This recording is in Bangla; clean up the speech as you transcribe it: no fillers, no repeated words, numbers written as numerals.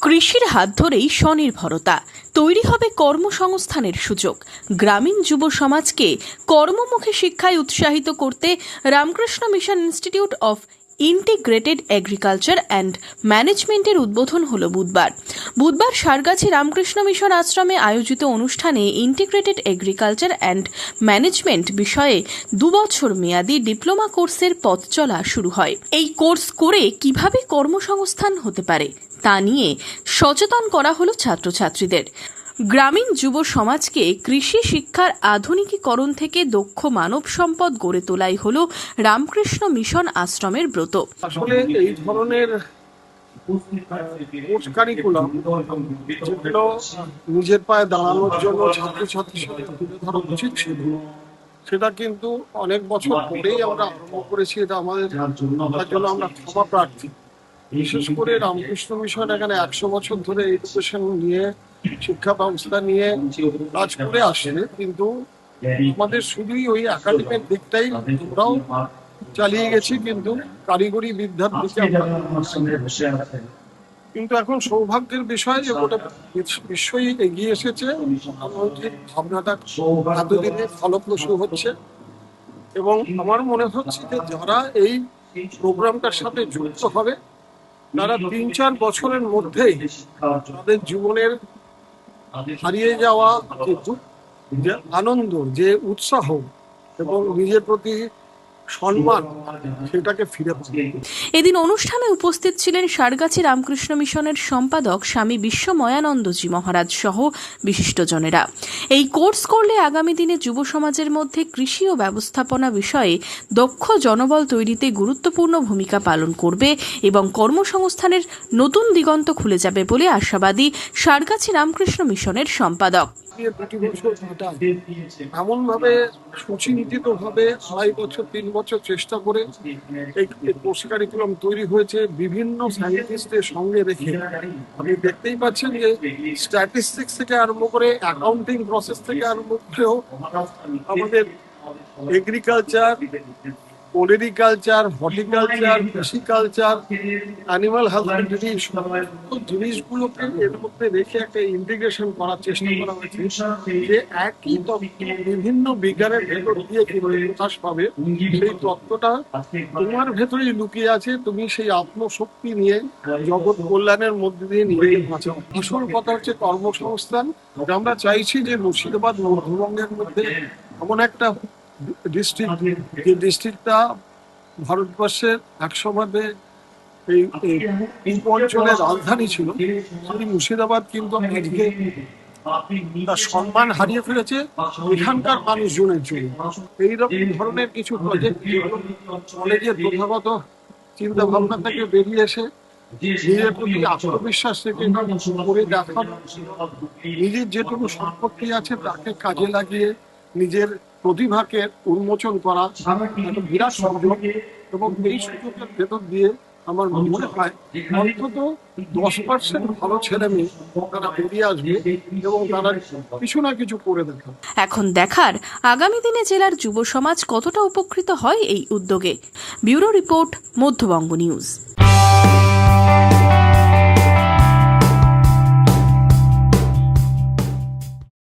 কৃষির হাত ধরেই স্বনির্ভরতা তৈরি হবে কর্মসংস্থানের সুযোগ। গ্রামীণ যুব সমাজকে কর্মমুখী শিক্ষায় উৎসাহিত করতে Ramakrishna mission institute of integrated agriculture and ম্যানেজমেন্টের উদ্বোধন হল বুধবার সারগাছি রামকৃষ্ণ মিশন আশ্রমে আয়োজিত অনুষ্ঠানে ইন্টিগ্রেটেড এগ্রিকালচার অ্যান্ড ম্যানেজমেন্ট বিষয়ে 2 বছর মেয়াদী ডিপ্লোমা কোর্সের পথ চলা শুরু হয়। এই কোর্স করে কিভাবে কর্মসংস্থান হতে পারে তা নিয়ে সচেতন করা হলো ছাত্রছাত্রীদের। গ্রামীণ যুব সমাজকে কৃষি শিক্ষার আধুনিকীকরণ থেকে দক্ষ মানব সম্পদ গড়ে তোলাই হল রামকৃষ্ণ মিশন আশ্রমের ব্রত। আসলে এই ধরনের কোর্স কারিকুলাম যেগুলো নিজের পায়ে দাঁড়ানোর জন্য ছাত্রছাত্রীর সাথে তুলে ধরা উচিত ছিল, সেটা কিন্তু অনেক বছর পরেই আমরা আরম্ভ করেছি। এটা আমাদের তার জন্য আমরা ক্ষমা প্রার্থী। বিশেষ করে রামকৃষ্ণ মিশন এখানে 100 বছর ধরে এডুকেশন নিয়ে, শিক্ষা ব্যবস্থা নিয়ে কাজ করে আসে, কিন্তু আমাদের শুধুই ওই একাডেমিক দিকটাই আমরাও চালিয়ে গেছি, কিন্তু কারিগরি বিদ্যার দিকে আমরা। কিন্তু এখন সৌভাগ্যের বিষয় যে গোটা বিশ্বই এগিয়ে এসেছে, ভাবনাটা এতদিনে ফলপ্রসূ হচ্ছে। এবং আমার মনে হচ্ছে যে যারা এই প্রোগ্রামটার সাথে যুক্ত হবে তারা 3-4 বছরের মধ্যেই তাদের জীবনের হারিয়ে যাওয়া যে আনন্দ, যে উৎসাহ এবং নিজের প্রতি সম্মান, সেটাকে ফিরে পাবে। এদিন অনুষ্ঠানে উপস্থিত ছিলেন সারগাছি রামকৃষ্ণ মিশনের সম্পাদক স্বামী বিশ্বময়ানন্দজি মহারাজ সহ বিশিষ্টজনেরা। এই কোর্স করলে আগামী দিনে যুব সমাজের মধ্যে কৃষি ও ব্যবস্থাপনা বিষয়ে দক্ষ জনবল তৈরিতে গুরুত্বপূর্ণ ভূমিকা পালন করবে এবং কর্মসংস্থানের নতুন দিগন্ত খুলে যাবে বলে আশাবাদী সারগাছি রামকৃষ্ণ মিশনের সম্পাদক। এমন ভাবে সুচিন্তিত ভাবে 2.5 বছর 3 বছর চেষ্টা করে এই কোর্স কারিকুলাম তৈরি হয়েছে বিভিন্ন সায়েন্টিস্টের সঙ্গে রেখে। আপনি দেখতেই পাচ্ছেন যে স্ট্যাটিস্টিক্স থেকে আরম্ভ করে অ্যাকাউন্টিং প্রসেস থেকে আরম্ভ করেও আমাদের এগ্রিকালচার, ওলেরিকালচার, হর্টিকালচার, কৃষিকালচার, অ্যানিমাল হাজবেন্ডারি জিনিসগুলোকে এর মধ্যে রেখে একটা ইন্টিগ্রেশন করার চেষ্টা করা হয়েছে, যে একই তত্ত্ব বিভিন্ন বিজ্ঞানের ভেতর দিয়ে কিভাবে প্রকাশ পাবে। সেই তত্ত্বটা তোমার ভেতরেই লুকিয়ে আছে। তুমি সেই আত্মশক্তি নিয়ে জগৎ কল্যাণের মধ্যে দিয়ে নিজেকে বাঁচাও। আসল কথা হচ্ছে কর্মসংস্থান। আমরা চাইছি যে মুর্শিদাবাদ মধ্যবঙ্গের মধ্যে এমন একটা ডিস্ট্রিক্ট, যে ডিস্ট্রিক্টটা ভারতবর্ষের একসময় এই অঞ্চলের রাজধানী ছিল, সেই মুর্শিদাবাদ কিন্তু আজকে তার সম্মান হারিয়ে ফেলেছে এখানকার মানুষজনের জন্য। এইরকম ধরনের কিছু প্রজেক্ট কলেজের প্রথাগত চিন্তা ভাবনা থেকে বেরিয়ে এসে নিজের প্রতি আত্মবিশ্বাস থেকে করে দেখানো, নিজের যেটুকু সম্পত্তি আছে তাকে কাজে লাগিয়ে নিজের প্রতিভাকে উন্মোচন করা একটা বিরাট সুযোগ। এবং এই সুযোগের ভেতর দিয়ে আমার মনে হয় অন্তত 10% ভালো ছেলে মেয়ে তারা বেরিয়ে আসবে এবং তারা কিছু না কিছু করে দেখাবে। এখন দেখার আগামী দিনে জেলার যুব সমাজ কতটা উপকৃত হয় এই উদ্যোগে। Bureau report, Madhyabanga news.